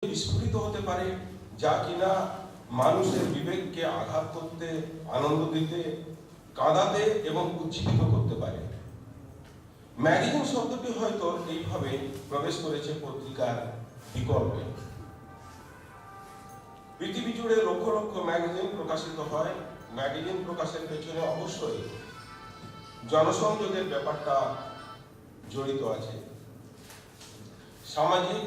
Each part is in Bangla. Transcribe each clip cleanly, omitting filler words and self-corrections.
বিস্ফোরিত হতে পারে, যা কিনা মানুষের বিবেককে আঘাত করতে, আনন্দ দিতে, কাঁদাতে এবং উজ্জীবিত করতে পারে। ম্যাগাজিন শব্দটি হয়তো এইভাবে প্রবেশ করেছে পত্রিকার বিকল্পে। পৃথিবী জুড়ে লক্ষ লক্ষ ম্যাগাজিন প্রকাশিত হয়। ম্যাগাজিন প্রকাশের পেছনে অবশ্যই জনসংযোগের ব্যাপারটা জড়িত আছে। সামাজিক,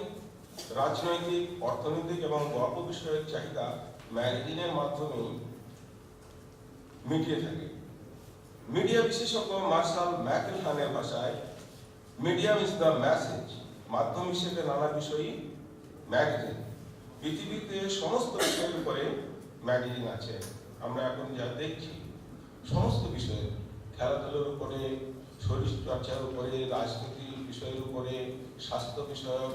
রাজনৈতিক, অর্থনৈতিক এবং গল্প বিষয়ক চাহিদা ম্যাগাজিনের মাধ্যমে মিটিয়ে থাকে। মিডিয়া বিশেষজ্ঞ মার্শাল ম্যাকলুহানের ভাষায়, মিডিয়াম ইজ দ্য মেসেজ। মাধ্যম হিসেবে নানা বিষয়ই ম্যাগাজিন। পৃথিবীতে সমস্ত বিষয়ের উপরে ম্যাগাজিন আছে। আমরা এখন যা দেখছি সমস্ত বিষয়ে, খেলাধুলার উপরে, শরীর চর্চার উপরে, রাজনীতি বিষয়ের উপরে, স্বাস্থ্য বিষয়ক,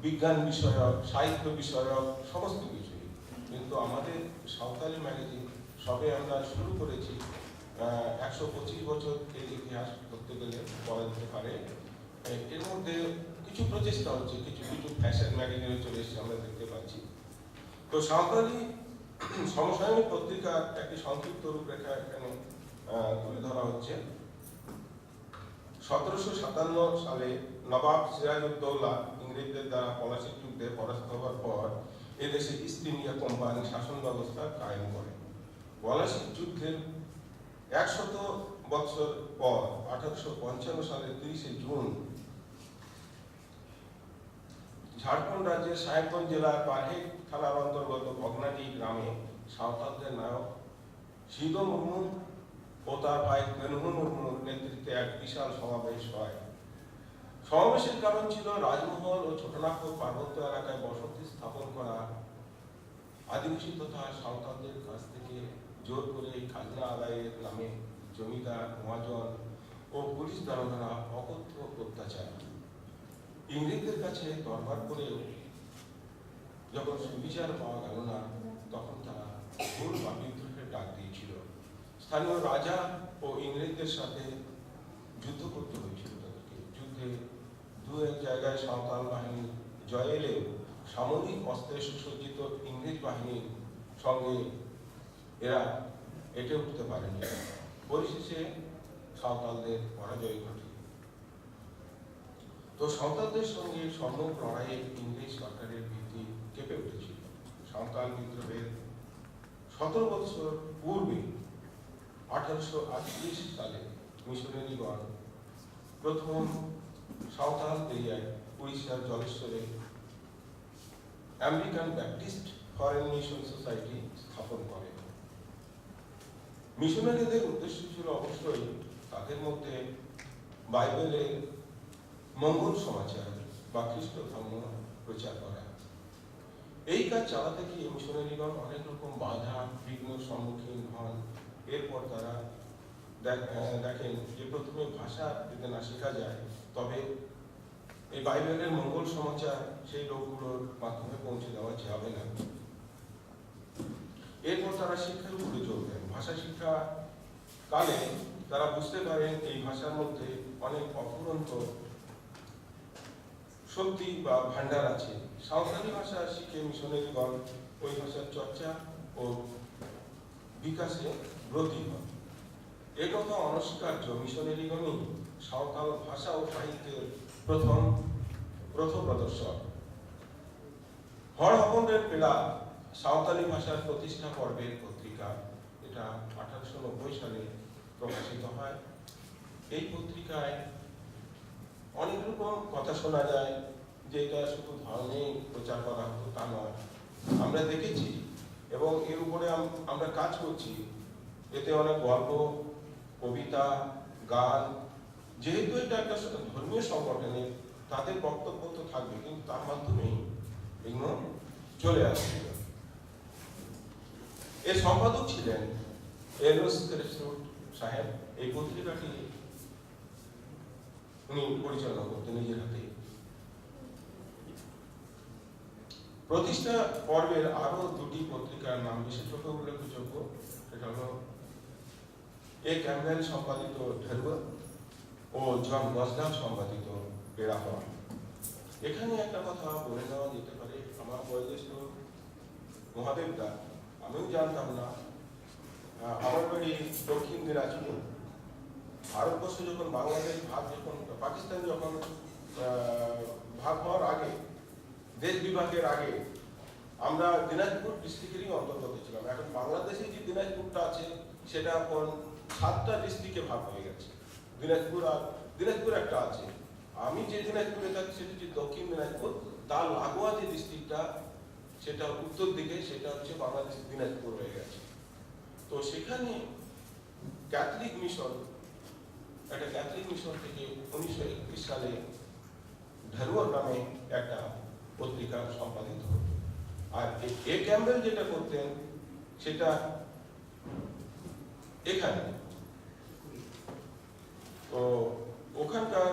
বিজ্ঞান বিষয়ক, সাহিত্য বিষয়ক, সমস্ত বিষয়। কিন্তু আমাদের সাঁওতালি ম্যাগাজিন সবে আমরা শুরু করেছি। 125 বছর এর ইতিহাস করতে গেলে বলা যেতে পারে। এর মধ্যে কিছু প্রচেষ্টা হচ্ছে, কিছু কিছু ফ্যাশন ম্যাগাজিনে চলে এসেছে, আমরা দেখতে পাচ্ছি। তো সাঁওতালি সমসাময়িক পত্রিকার একটি সংক্ষিপ্ত রূপরেখা এখানে তুলে ধরা হচ্ছে। 1757 সালে নবাব সিরাজউদ্দৌলা ইংরেজদের দ্বারা পলাশির যুদ্ধে পরাস্ত হওয়ার পর এদেশে ইস্ট ইন্ডিয়া কোম্পানি শাসন ব্যবস্থা কায়েম করে। পলাশির যুদ্ধের 100 বছর পর 1855 সালের 30 জুন ঝাড়খণ্ড রাজ্যের সাহেবগঞ্জ জেলার পারহেট থানার অন্তর্গত ভগনাডি গ্রামে সাঁওতালদের নায়ক সিধু মুর্মু ও তার ভাই বেনহু মুর্মুর নেতৃত্বে এক বিশাল সমাবেশ হয়। সমাবেশের কারণ ছিল রাজমহল ও ছোটনাগপুর পার্বত্য এলাকায় বসতি স্থাপন করা আদিবাসী তথা সাঁওতালদের কাছ থেকে জোর করে খাজনা আদায়ের নামে জমিদার, মহাজন ও পুলিশ দারোগারা অকথ্য অত্যাচার। ইংরেজদের কাছে দরবার করেও যখন সুবিচার পাওয়া গেল না, তখন তারা ভুল বা বিদ্রোহের ডাক দিয়েছিল। স্থানীয় রাজা ও ইংরেজদের সাথে যুদ্ধ করতে হয়েছিল তাদেরকে। যুদ্ধে দু এক জায়গায় সাঁওতাল বাহিনী জয় এলেও সামরিক অস্ত্রে সুসজ্জিত ইংরেজ বাহিনীর সঙ্গে এরা এটে উঠতে পারেনি। পরিশেষে সাঁওতালদের পরাজয় ঘটে। তো সাঁওতালদের সঙ্গে সম্মুখ লড়াইয়ে ইংরেজ সরকারের ভিত্তি কেঁপে উঠেছিল। সাঁওতাল বিদ্রোহের 17 বছর পূর্বে 1838 সালে মিশনারিগণ প্রথম সাঁওতাল এরিয়ায় উড়িষ্যার জলেশ্বরে American Baptist foreign mission society স্থাপন করে। মিশনারিদের উদ্দেশ্য ছিল অবশ্যই তাদের মধ্যে বাইবেলের মঙ্গল সমাচার বা খ্রিস্ট ধর্ম প্রচার করা। এই কাজ চালাতে গিয়ে মিশনারিগণ অনেক রকম বাধা বিঘ্ন সম্মুখীন হন। এরপর তারা দেখেন যে প্রথমে ভাষা যদি না শেখা যায়, তবে এই বাইবেলের মঙ্গল সমাচার সেই লোকগুলোর মাধ্যমে পৌঁছে দেওয়া যাবে না। এরপর তারা শিক্ষার উপরে জোর দেন। ভাষা শিক্ষা কালে তারা বুঝতে পারেন এই ভাষার মধ্যে অনেক অফুরন্ত শক্তি বা ভান্ডার আছে। সাঁওতালি ভাষা শিখে মিশনারিগণ ওই ভাষার চর্চা ও বিকাশে ব্রতী হন। এ কথা অনস্বীকার্য। মিশনারিগণই সাঁওতাল ভাষা ও সাহিত্যের প্রথম প্রদর্শক। হরহমন্ডের পেলা সাঁওতালি ভাষার প্রতিষ্ঠা পর্বের পত্রিকা। এটা 1890 সালে প্রকাশিত হয়। এই পত্রিকায় অনেক রকম কথা শোনা যায়, যে এটা শুধু ধর্মে প্রচার করা হতো তা নয়। আমরা দেখেছি এবং এর উপরে আমরা কাজ করছি। এতে অনেক গল্প, কবিতা, গান, যেহেতু এটা একটা ধর্মীয় সংগঠনে তাদের বক্তব্য তো থাকবে, কিন্তু তার মাধ্যমেই এগুলো চলে আসছিল। এর সম্পাদক ছিলেন এলোস সাহেব। এই পত্রিকাটি উনি পরিচালনা করতেন নিজের হাতে। প্রতিষ্ঠা পর্বের আরো দুটি পত্রিকার নাম বিশেষভাবে উল্লেখযোগ্য। এটা হলো এ ক্যাম্পবেল সম্পাদিত ঢেরব ও জন গসডাল সম্পাদিত বেড়াহওয়া। এখানে একটা কথা বলে নেওয়া যেতে পারে, আমার বয়োজ্যেষ্ঠ মহাদেবদা, আমিও জানতাম না, আমার বাড়ি দক্ষিণ দিনাজপুর। ভারতবর্ষ যখন বাংলাদেশ ভাগ, যখন পাকিস্তান যখন ভাগ হওয়ার আগে, দেশ বিভাগের আগে, আমরা দিনাজপুর ডিস্ট্রিক্টেরই অন্তর্গত ছিলাম। এখন বাংলাদেশে যে দিনাজপুরটা আছে সেটা এখন 7টা ডিস্ট্রিক্টে ভাগ হয়ে গেছে। দিনাজপুর একটা আছে। আমি যে দিনাজপুরে থাকি সেটা হচ্ছে দক্ষিণ দিনাজপুর, তার লাগোয়া যে ডিস্ট্রিক্টটা সেটা উত্তর দিকে, সেটা হচ্ছে বাংলাদেশের দিনাজপুর হয়ে গেছে। তো সেখানে ক্যাথলিক মিশন, একটা ক্যাথলিক মিশন থেকে 1931 সালে ঢালুয়ার নামে একটা পত্রিকা সম্পাদিত হতো। আর এ ক্যাম্বেল যেটা করতেন সেটা এখানে। তো ওখানকার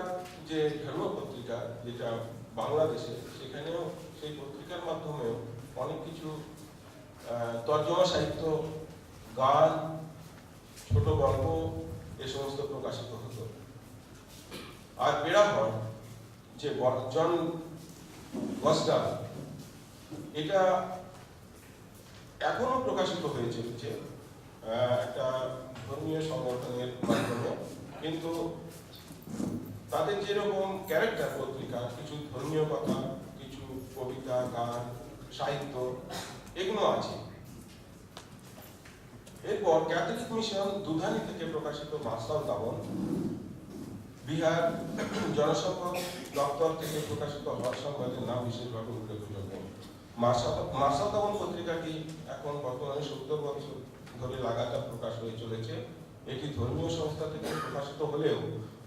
যে ঢালুয়া পত্রিকা যেটা বাংলাদেশে, সেখানেও সেই পত্রিকার মাধ্যমেও অনেক কিছু তর্জমা সাহিত্য, গান, ছোট গল্প এ সমস্ত প্রকাশিত হতো। আর বেড়াঘর যে জন গসডাল, এটা এখনো প্রকাশিত হয়ে চলছে একটা ধর্মীয় সংগঠনের মাধ্যমে, কিন্তু তাদের যেরকম ক্যারেক্টার পত্রিকা, কিছু ধর্মীয় কথা, কিছু কবিতা, গান, সাহিত্য এগুলো আছে। এরপর ক্যাথলিক মিশন দুধানি থেকে প্রকাশিত মার্শাল দামন, বিহার জনসংখ্যা দপ্তর থেকে প্রকাশিত হর সংবাদের নাম বিশেষভাবে উল্লেখযোগ্য। মার্শাল দামন পত্রিকাটি এখন বর্তমানে 70 বছর ধরে লাগাতার প্রকাশ হয়ে চলেছে। এটি ধর্মীয় সংস্থা থেকে প্রকাশিত হলেও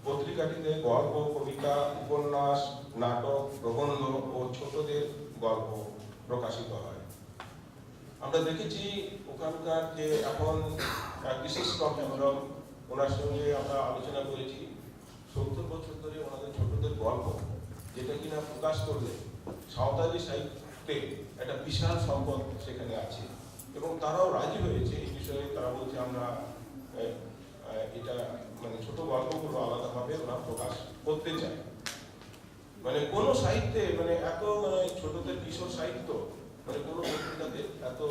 পত্রিকাটিতে গল্প, কবিতা, উপন্যাস, নাটক, প্রবন্ধ ও ছোটদের গল্প প্রকাশিত হয়। আমরা দেখেছি ওখানকার যে এখন বিশিষ্ট হেমব্রম, ওনার সঙ্গে আমরা আলোচনা করেছি, 70 বছর ধরে ওনাদের ছোটদের গল্প, যেটা কিনা প্রকাশ করলে সাঁওতালি সাহিত্যে একটা বিশাল সম্পদ সেখানে আছে, এবং তারাও রাজি হয়েছে এই বিষয়ে। তারা বলছে আমরা এটা মানে ছোট গল্পগুলো আলাদাভাবে ওরা প্রকাশ করতে চায়। মানে কোন সাহিত্যে মানে এত মানে ছোটদের কিশোর সাহিত্য মানে কোন পত্রিকাতে এত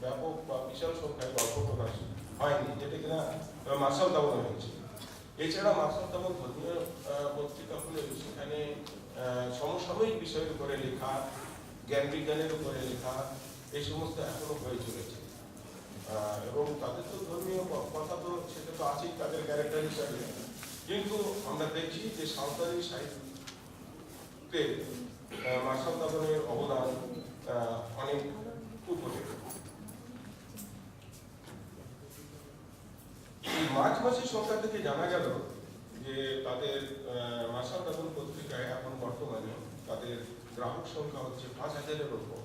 ব্যাপক বা বিশাল সংখ্যায় গল্প প্রকাশ হয়নি, যেটা কিনা মার্শাল দামন হয়েছে। এছাড়া মার্শাল দামন ধর্মীয় পত্রিকা হলে সেখানে সমসাময়িক বিষয়ের উপরে লেখা, জ্ঞান বিজ্ঞানের উপরে লেখা, এই সমস্ত এখনো হয়ে চলেছে। এবং তাদের তো ধর্মীয় কথা তো সেটা তো আছেই তাদের ক্যারেক্টার হিসাবে, কিন্তু আমরা দেখছি যে সাঁওতালি সাহিত্যে মার্শাল দামনের অবদান অনেক উপরে। এই মার্চ মাসের সংখ্যা থেকে জানা গেল যে তাদের মার্শাল দামন পত্রিকায় এখন বর্তমানে তাদের গ্রাহক সংখ্যা হচ্ছে 5000-এর উপর।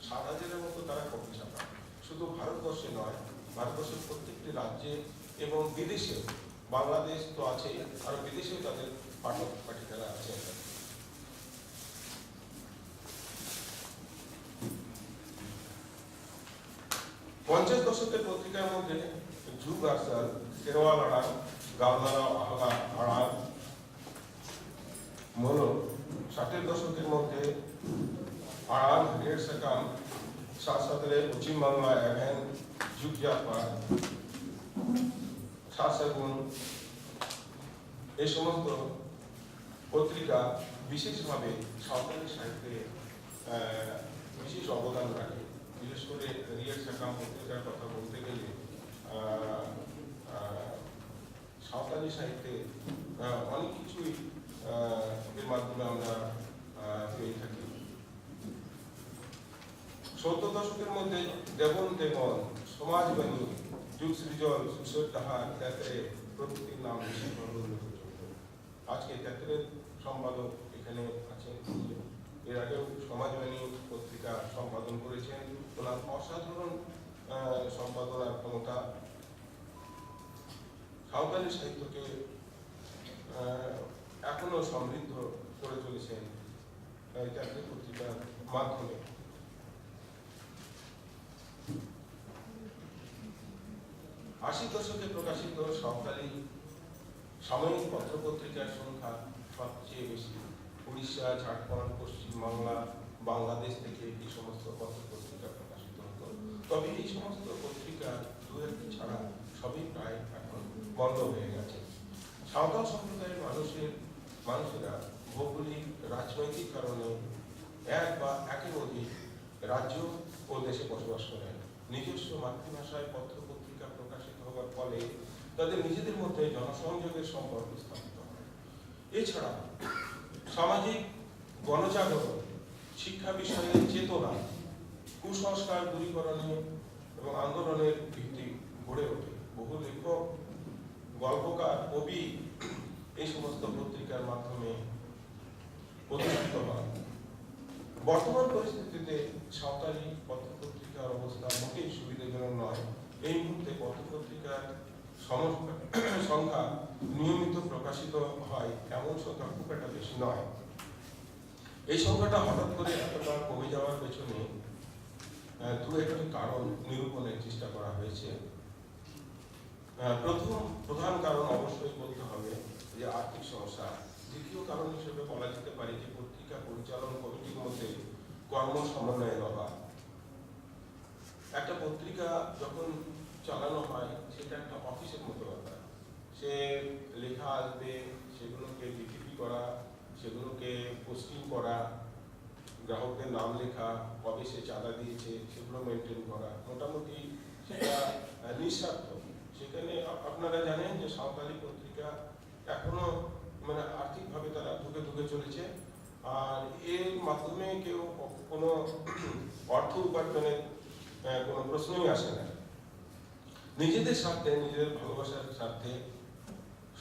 7000-এর মতো তারা কপি ছাপায়। শুধু ভারতবর্ষে নয়, ভারতবর্ষের প্রত্যেকটি রাজ্যে এবং বিদেশে, বাংলাদেশ তো আছে, আর বিদেশেও তাদের পাঠক পাঠিকারা আছে। 50 দশকের পত্রিকার মধ্যে যুগ আরসাল, কেরওয়াল আড়াল, গালমারা আড়াল, মনো। 60-এর দশকের মধ্যে আড়াল, রেড সাকাম, সাতসাতের পশ্চিমবাংলা, এভেন, যুগ জাফা, সাতসাগুন, এই সমস্ত পত্রিকা বিশেষভাবে সাঁওতালি সাহিত্যে বিশেষ অবদান রাখে। বিশেষ করে রিয়েল সাকাম পত্রিকার কথা বলতে গেলে সাঁওতালি সাহিত্যে অনেক কিছুই এর মাধ্যমে আমরা পেয়ে থাকি। 70 দশকের মধ্যে দেবন দেবন, সমাজবাণী, যুগ সৃজন, সুসর তাহার, তেতরে প্রভৃতির নাম বিশেষভাবে উল্লেখযোগ্য। আজকে তেতরের সম্পাদক এখানে আছেন, এর আগেও সমাজবাণী পত্রিকা সম্পাদন করেছেন। ওনার অসাধারণ সম্পাদনার ক্ষমতা সাঁওতালি সাহিত্যকে এখনো সমৃদ্ধ করে চলেছেন তেতরে পত্রিকার মাধ্যমে। আশির দশকে প্রকাশিত সাঁওতালি সাময়িক পত্র পত্রিকার সংখ্যা সবচেয়ে বেশি। উড়িষ্যা, ঝাড়খণ্ড, পশ্চিমবাংলা, বাংলাদেশ থেকে এই সমস্ত পত্র পত্রিকা প্রকাশিত হতো। তবে এই সমস্ত পত্রিকা দু একটি ছাড়া সবই প্রায় এখন বন্ধ হয়ে গেছে। সাঁওতাল সম্প্রদায়ের মানুষেরা ভৌগোলিক, রাজনৈতিক কারণে এক বা একের অধিক রাজ্য ও দেশে বসবাস করেন। নিজস্ব মাতৃভাষায় পত্র পত্রিকা প্রকাশিত হওয়ার ফলে তাদের নিজেদের মধ্যে জনসংযোগের সম্পর্ক স্থাপিত হয়। এছাড়া সামাজিক গণজাগরণ, শিক্ষা বিষয়ে চেতনা, কুসংস্কার দূরীকরণে এবং আন্দোলনের ভিত্তি গড়ে ওঠে। বহু লেখক, গল্পকার, কবি এই সমস্ত পত্রিকার মাধ্যমে প্রতিষ্ঠিত হয়। বর্তমান পরিস্থিতিতে সাঁওতালি পত্রপত্রিকার অবস্থা মোটেই সুবিধাজনক নয়। এই মুহূর্তে পত্রপত্রিকার সংখ্যা নিয়মিত প্রকাশিত হয় এমন সংখ্যা খুব একটা বেশি নয়। এই সংখ্যাটা হঠাৎ করে এতটা কমে যাওয়ার পেছনে দু একটি কারণ নিরূপণের চেষ্টা করা হয়েছে। প্রথম প্রধান কারণ অবশ্যই বলতে হবে যে আর্থিক সমস্যা। দ্বিতীয় কারণ হিসেবে বলা যেতে পারে যে পত্রিকা পরিচালন কমিটির মধ্যে কর্ম সমন্বয়ের অভাব। একটা পত্রিকা যখন চালানো হয় সেটা একটা অফিসের মতো ব্যাপার। সে লেখা আসবে, সেগুলোকে ডিটিপি করা, সেগুলোকে পোস্টিং করা, গ্রাহকদের নাম লেখা, কবে সে চাঁদা দিয়েছে সেগুলো মেনটেন করা, মোটামুটি সেটা নিঃস্বার্থ। সেখানে আপনারা জানেন যে সাঁওতালি পত্রিকা এখনো মানে আর্থিকভাবে তারা ধুকে ধুকে চলেছে, আর এর মাধ্যমে কেউ কোনো অর্থ উপার্জনের কোনো প্রশ্নই আসে না। নিজেদের স্বার্থে, নিজেদের ভালোবাসার স্বার্থে,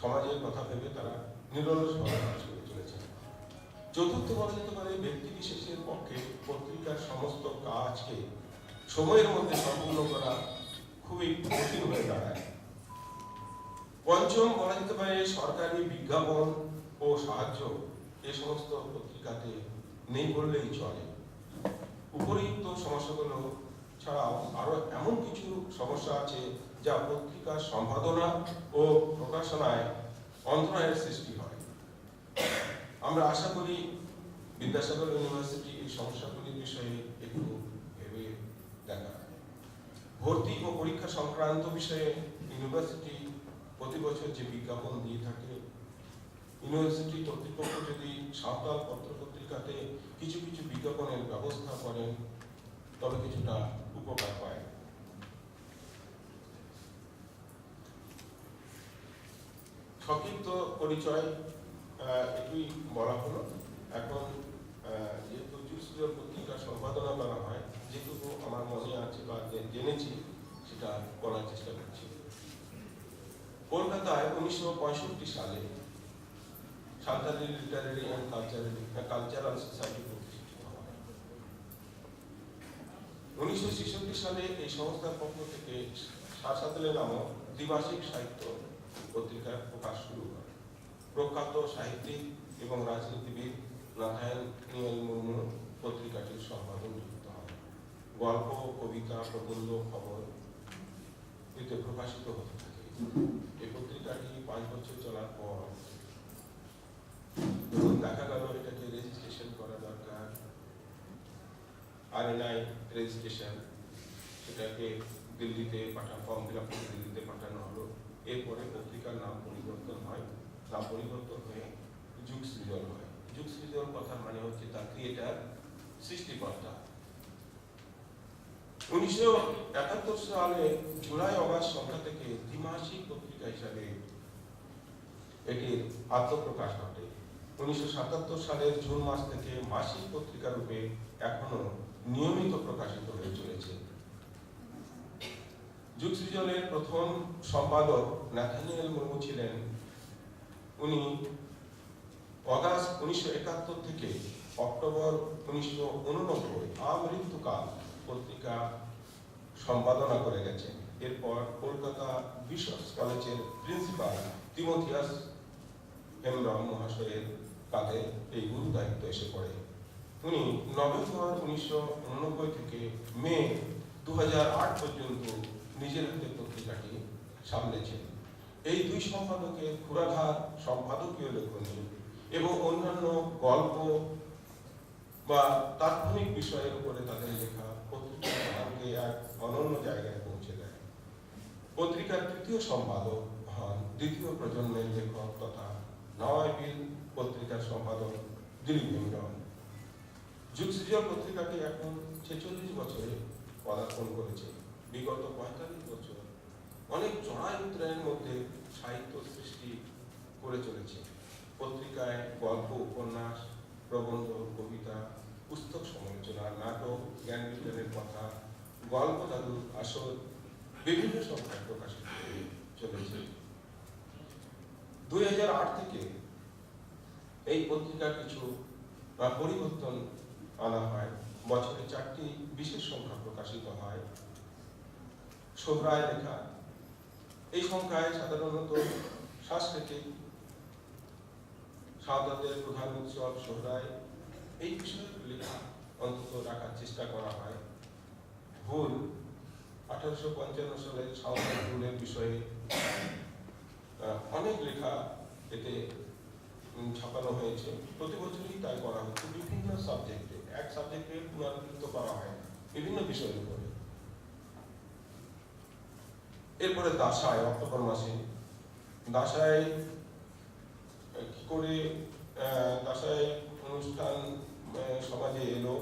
সমাজের কথা ভেবে তারা নিরলসভাবে কাজ করে চলেছে। চতুর্থ বলা যেতে পারে ব্যক্তি বিশেষের পক্ষে পত্রিকার সমস্ত কাজকে সময়ের মধ্যে সম্পূর্ণ করা খুবই কঠিন হয়ে দাঁড়ায়। পঞ্চম বলা যেতে পারে সরকারি বিজ্ঞাপন ও সাহায্য এ সমস্ত পত্রিকাতে নেই বললেই চলে। উপরিউক্ত সমস্যাগুলো ছাড়াও আরো এমন কিছু সমস্যা আছে যা পত্রিকার সম্পাদনা ও প্রকাশনায় অন্তরায়ের সৃষ্টি হয়। আমরা আশা করি বিদ্যাসাগর ইউনিভার্সিটি এই সমস্যাগুলির বিষয়ে একটু ভেবে দেখা। ভর্তি ও পরীক্ষা সংক্রান্ত বিষয়ে ইউনিভার্সিটি প্রতি বছর যে বিজ্ঞাপন দিয়ে থাকে, ইউনিভার্সিটি কর্তৃপক্ষ যদি সাঁওতাল পত্রপত্রিকাতে কিছু কিছু বিজ্ঞাপনের ব্যবস্থা করেন তবে কিছুটা উপকার পায়। সংক্ষিপ্ত পরিচয় এটুই বলা হলো। এখন যেহেতু যুগসৃজন পত্রিকা সম্পাদনা করা হয়, যেটুকু আমার মনে আছে বা জেনেছি সেটা করার চেষ্টা করছি। কলকাতায় 1965 সালে Santali literary and cultural society প্রতিষ্ঠিত হয়। 1966 সালে এই সংস্থার পক্ষ থেকে সাঁওতালি নামক দ্বিমাসিক সাহিত্য পত্রিকা প্রকাশ শুরু হয়। প্রখ্যাত সাহিত্যিক এবং রাজনীতিবিদ নাথানিয়েল মুর্মু পত্রিকাটির সম্পাদন যুক্ত হয়। গল্প, কবিতা, প্রবন্ধ, খবর এতে প্রকাশিত হতে থাকে। এই পত্রিকাটি 5 বছর চলার পর যখন দেখা গেল এটাকে রেজিস্ট্রেশন করা দরকার, RNI রেজিস্ট্রেশন, সেটাকে দিল্লিতে ফর্ম ফিল আপ করে দিল্লিতে পাঠানো হলো। এরপরে পত্রিকার নাম পরিবর্তন হয়। নাম পরিবর্তন হয়ে যুগসৃজন হয়। যুগসৃজন কথার মানে হচ্ছে তার ক্রিয়েটার, সৃষ্টিকর্তা। 1971 সালে জুলাই অগাস্ট সংখ্যা থেকে দ্বিমাসিক পত্রিকা হিসাবে এটির আত্মপ্রকাশ ঘটে। 1977 সালের জুন মাস থেকে মাসিক পত্রিকা রূপে এখনো নিয়মিত প্রকাশিত হয়ে চলেছে। যুগসৃজনের প্রথম সম্পাদক নাথানিয়েল মুর্মু ছিলেন। উনি অগাস্ট 1971 থেকে অক্টোবর 1989 আমৃত্যুকাল পত্রিকা সম্পাদনা করে গেছেন। এরপর কলকাতা বিশপস কলেজের প্রিন্সিপাল তিমোথিয়াস হেমব্রম মহাশয়ের কাঁধে এই গুরু দায়িত্ব এসে পড়ে। উনি নভেম্বর 1989 থেকে মে 2008 পর্যন্ত নিজের হাতে পত্রিকাটি সামলেছেন। এই দুই সম্পাদকের ক্ষুরাধার সম্পাদকীয় লেখনী এবং অন্যান্য গল্প বা তাৎক্ষণিক বিষয়ের উপরে তাদের লেখা পত্রিকাকে এক অনন্য জায়গায় পৌঁছে দেয়। পত্রিকার তৃতীয় সম্পাদক হন দ্বিতীয় প্রজন্মের লেখক তথা নওয়াইবিল পত্রিকার সম্পাদক দিলীপ হেমব্রম। যুগসৃজন পত্রিকাটি এখন 46 বছরে পদার্পণ করেছে। বিগত 45 বছর অনেক চড়াই উতরাইয়ের মধ্যে সাহিত্য সৃষ্টি করে চলেছে। পত্রিকায় গল্প, উপন্যাস, প্রবন্ধ, কবিতা, পুস্তক সমালোচনা, নাটক, জ্ঞান বিজ্ঞানের কথা, গল্প জাদুর আসর বিভিন্ন সংখ্যায় প্রকাশিত হয়ে চলেছে। 2008 থেকে এই পত্রিকার কিছু পরিবর্তন আনা হয়। বছরে 4টি বিশেষ সংখ্যা প্রকাশিত হয়। সোহরায় লেখা, এই সংখ্যায় সাধারণত সাংস্কৃতিক সাঁওতালদের প্রধান উৎসব সোহরায় এই বিষয়ে লেখা অন্তত রাখার চেষ্টা করা হয়। হুল 1855 সালের সাঁওতাল হুলের বিষয়ে অনেক লেখা এতে ছাপানো হয়েছে। প্রতি বছরই তাই করা হচ্ছে বিভিন্ন সাবজেক্টে। এক সাবজেক্টে পুনরাবৃত্ত করা হয় বিভিন্ন বিষয়ের উপরে। এরপরে দাসায়, অক্টোবর মাসে দাসায় কি করে দাসায় অনুষ্ঠান সমাজে এলো,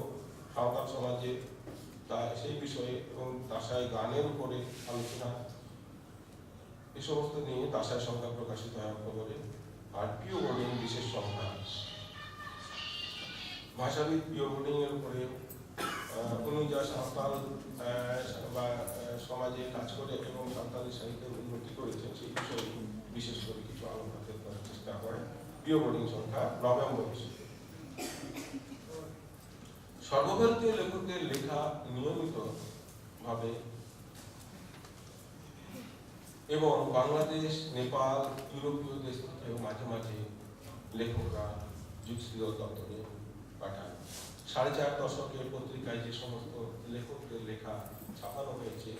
সাঁওতাল সমাজে, তা সেই বিষয়ে এবং দাসায় গানের উপরে আলোচনা, এ সমস্ত নিয়ে দাসায় সংখ্যা প্রকাশিত হয় অক্টোবরে। আর পিও বোর্ডিং বিশেষ সংখ্যা, ভাষাবিদ পিও বোর্ডিং এর উপরে উনি যা সাঁওতাল বা সমাজে কাজ করে এবং সাঁওতালি সাহিত্যের উন্নতি করেছেন সেই বিষয়ে বিশেষ করে কিছু আলোকপাত করার চেষ্টা করে। পিও বোর্ডিং সংখ্যা নভেম্বর মাসে। সর্বভারতীয় লেখকদের লেখা নিয়মিত ভাবে এবং বাংলাদেশ, নেপাল, ইউরোপীয় দেশ থেকেও মাঝে মাঝে লেখকরা যুগসৃজন দপ্তরে পাঠান। 4.5 দশকের পত্রিকায় যে সমস্ত লেখকদের লেখা ছাপানো হয়েছে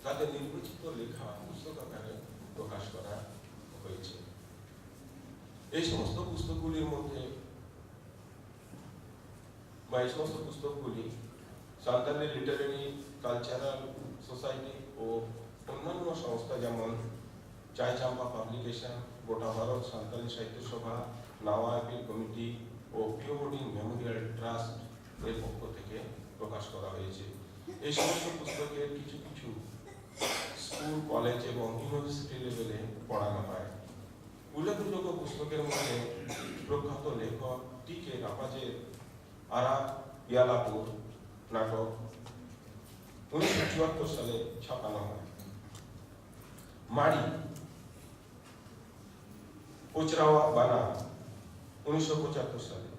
তাদের নির্বাচিত লেখা পুস্তক আকারে প্রকাশ করা হয়েছে। এই সমস্ত পুস্তকগুলির মধ্যে বা এই সমস্ত পুস্তকগুলি সাঁওতালি লিটারেরি কালচারাল সোসাইটি ও অন্যান্য সংস্থা যেমন চাইচাম্পা পাবলিকেশন, গোটা ভারত সাঁওতালি সাহিত্য সভা, নওয়াইবিল কমিটি ও পিও বোর্ডিং মেমোরিয়াল ট্রাস্ট এর পক্ষ থেকে প্রকাশ করা হয়েছে। এই সমস্ত পুস্তকের কিছু কিছু স্কুল, কলেজ এবং ইউনিভার্সিটি লেভেলে পড়ানো হয়। উল্লেখযোগ্য পুস্তকের মধ্যে প্রখ্যাত লেখক টি.কে. রাপাজের আরা ইয়ালাপুর নাটক 1974 সালে ছাপানো হয়। মাড়ি কোচরাওয়া বানা 1975 সালে।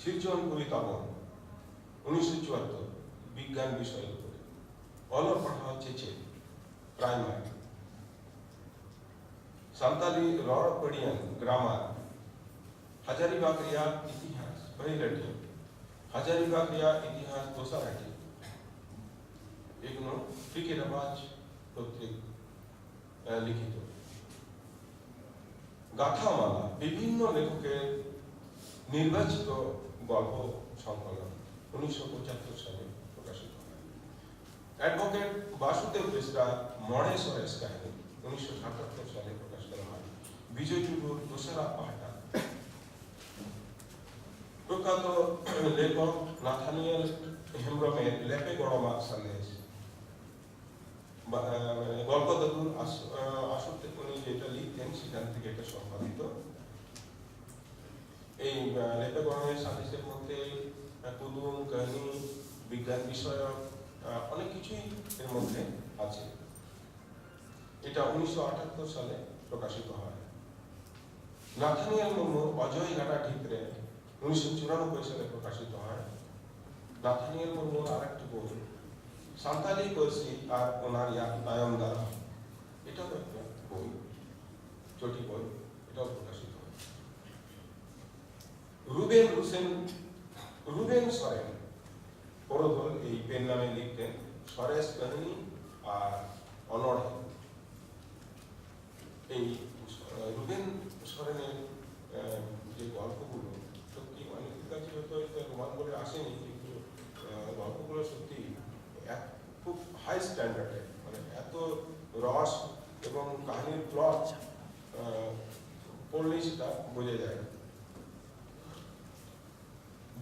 শিরজন কবিতাবন 1974 বিজ্ঞান বিষয়ের উপরে। অলর পড়া হচ্ছে প্রাইমারি। সাঁওতালি রড় পড়িয়ান গ্রামার, হাজারিবাগ রিয়ার ইতিহাস पहिलाटी, হাজারিবাগ রিয়ার ইতিহাস দোসরাটি। এগুলো টি.কে. রাপাজ কর্তৃক লিখিত। গাথামালা বিভিন্ন লেখকের নির্বাচিত গল্প সংকলন 1975 সালে প্রকাশিত হয়। অ্যাডভোকেট বাসুদেব বেসরা মনে সরেস কাহিনী 1977 সালে প্রকাশ করা হয়। বিজয় টুডুর দোসরা পাহাটা। প্রখ্যাত লেখক নাথানিয়েল হেমব্রমের লেপে গড়মা সন্দেশ, গল্প দাদুর আসর থেকে উনি যেটা লিখতেন সেখান থেকে এটা সম্পাদিত। এই লেপে গড়মের সন্দেশের মধ্যে কুদুম, কাহিনী, বিজ্ঞান বিষয়ক অনেক কিছুই এর মধ্যে আছে। এটা 1978 সালে প্রকাশিত হয়। নাথানিয়েল মুর্মুর অজয় ঘাটা ঠিকরে 1994 সালে প্রকাশিত হয়। নাথানিয়েল মুর্মুর আরেকটি বই সাঁওতালি পার্সি আর ওনার তায়ম দ্বারা, এটাও একটা বই, ছোটি বই, এটাও প্রকাশিত হয়। রুবেন সরেন পরধল এই পেন নামে লিখতেন। সরেস কাহিনী আর অনড়। এই রুবেন সরেনের যে গল্প স্ট্যান্ডার্ডে, মানে এত রস এবং কাহিনীর প্লট পড়লেই সেটা বোঝা যায়।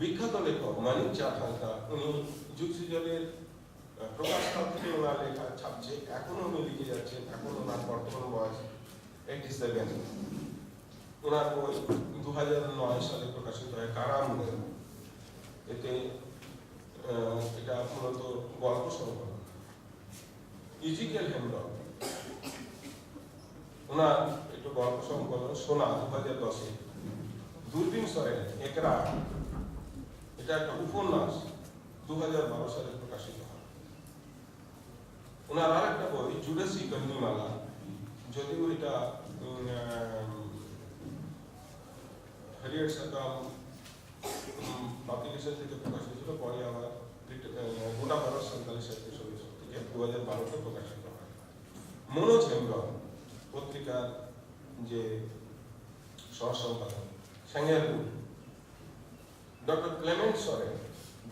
বিখ্যাত লেখক মানিক চাঁদ হালদার, উনি যুগ সৃজনের প্রকাশকাল থেকে ওনার লেখা ছাপছে, এখনো উনি লিখে যাচ্ছেন, এখন ওনার বর্তমান বয়স 87। ওনার বই 2009 সালে প্রকাশিত হয় কারামুনের। এতে এটা মূলত গল্প সংকলন। ইজিকেল হেমব্রম, ওনার একটু গল্প সংকলন সোনা 2010-এ। দূরবীন সরেন একরা, এটা একটা উপন্যাস, 2012 সালে প্রকাশিত হয়। ওনার আর একটা বই জুরাসিক অগ্নিমালা, যদিও এটা হ্যারিয়েট সাকাম পাবলিকেশন থেকে প্রকাশিত ছিল, পরে আবার গোটা ভারত সান্তালি সাহিত্য সমিতি থেকে 2012-তে প্রকাশিত হয়। মনোজ হেমব্রম পত্রিকার যে সহ-সম্পাদক। স্যাঙ্গেরপুর ডক্টর ক্লেমেন্ট সরেন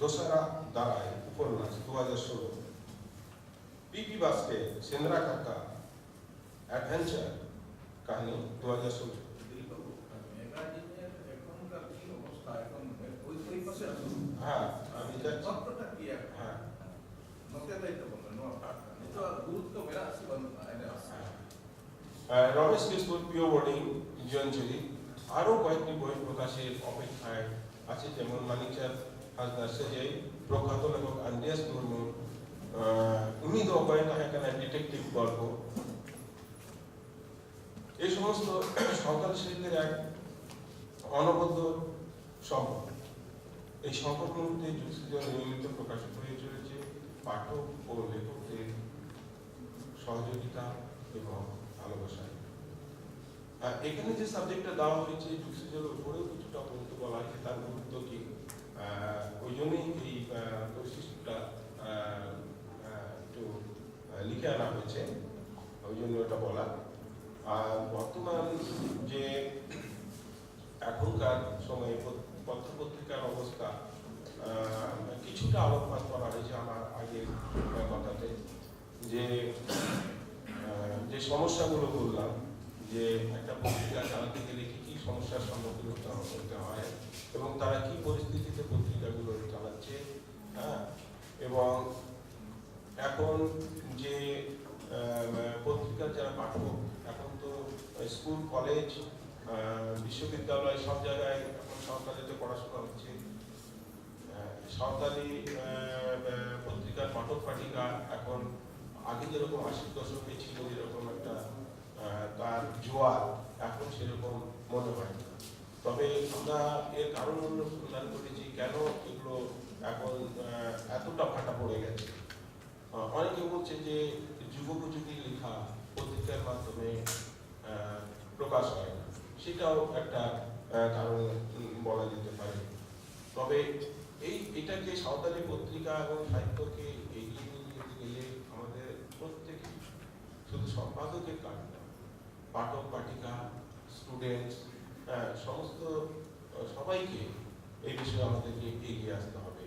দোসারা দাঁড়ায় উপন্যাস, 2016। পিপি বাস্কে সেন্দ্রা কাকা অ্যাডভেঞ্চার কাহিনী, 2016। হ্যাঁ আমি যাচ্ছি। হ্যাঁ রমেশ কিশোর পিও বোর্ডিং জীবনচুরি, আরো কয়েকটি বই প্রকাশের অপেক্ষায় আছে, যেমন মানিক চাঁদ হালদার সেজে প্রখ্যাত লেখক আন্দ্রেয়াস মুর্মু, উনি তো কয়েকটা এখানে ডিটেকটিভ গল্প। এই সমস্ত সাঁওতালি সাহিত্যের এক অনবদ্য সম্পদ। এই সংকট মুহূর্তে যুগ সৃজন নিয়মিত প্রকাশিত হয়ে চলেছে পাঠক ও লেখকদের সহযোগিতা এবং ভালোবাসায়। এখানে যে সাবজেক্টটা দেওয়া হয়েছে যুগ সৃজনের উপরেও কিছুটা বলতে বলা হয়েছে, তার গুরুত্ব কি, ওই জন্যই এই বৈশিষ্ট্যটা একটু লিখে আনা হয়েছে, ওই জন্য এটা বলা। আর বর্তমান যে এখনকার সময়ে পত্রপত্রিকার অবস্থা কিছুটা আলোকপাত করা হয়েছে আমার আগের কথাতে, যে যে সমস্যাগুলো বললাম, যে একটা পত্রিকা চালাতে গেলে কি কি সমস্যার সম্মুখীন হতে হয় এবং তারা কি পরিস্থিতিতে পত্রিকাগুলো চালাচ্ছে। হ্যাঁ, এবং এখন যে পত্রিকার যারা পাঠক, এখন তো স্কুল কলেজ বিশ্ববিদ্যালয় সব জায়গায় এখন সাঁওতালিতে পড়াশোনা হচ্ছে। সাঁওতালি পত্রিকার পাঠক পাঠিকা এখন আগে যেরকম 80-র দশকে ছিল যেরকম একটা তার জোয়ার, এখন সেরকম মনে হয় না। তবে আমরা এর কারণ অনুসন্ধান করেছি কেন এগুলো এখন এতটা ভাটা পড়ে গেছে। অনেকে বলছে যে যুগোপযোগী লেখা পত্রিকার মাধ্যমে প্রকাশ হয় না, সেটাও একটা কারণ বলা যেতে পারে। তবে এটাকে সাঁওতালি পত্রিকা এবং সাহিত্যকে এগিয়ে নিয়ে যেতে গেলে আমাদের প্রত্যেকে, শুধু সম্পাদকের কাজ না, পাঠক পাঠিকা, স্টুডেন্টস, সমস্ত সবাইকে এই বিষয়ে আমাদেরকে এগিয়ে আসতে হবে।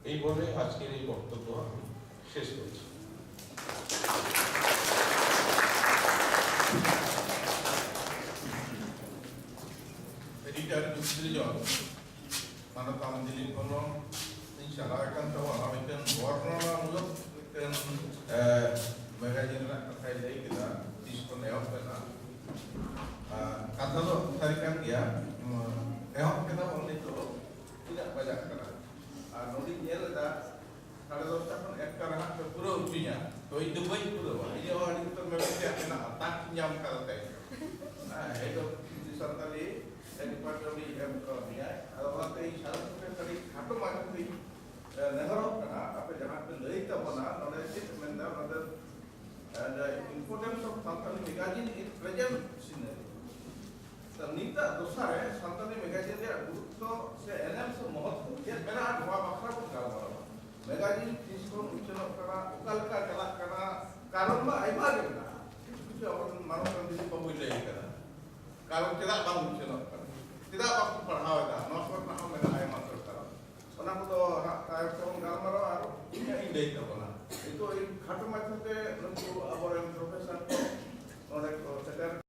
এই বলে আজকের এই বক্তব্য আমি শেষ করছি। Editor Yusrijon, manakam dili kono inshallah akan tahu akan warna muluk akan magazine nak pakai lagi kita diskon ehok kena. Kata tu tarikan dia ehok kena oleh tu tidak banyak kena. Nodi nyel dah kalau dosa pun ekar hak pura ujinya. To itu baik pura. Ini orang itu memang dia kena tak nyam kalau teh. Itu di Santali department niya adola te sharap ke tari khato manu bi nagaro kana ape jahan pe lei ta bana node sit menda node the importance of Santali magazine is present scenery tanita dosare Santali magazine der gurutto se enam se mahotto ye mera dua bakra ko galmara magazine tiskon uchano kana ukalka kala kana karon ma aiba gena itu orang manusia di pemulai kana karon tidak bang uchano tidak waktu pernah ada, masuk nak mereka ayam masuk kalau, orang itu ᱞᱟᱹᱭ ᱛᱟᱵᱚᱱᱟ ᱱᱤᱛᱚᱜ ᱠᱷᱟᱴᱚ ᱢᱟᱪᱷᱟᱛᱮ ᱱᱩᱠᱩ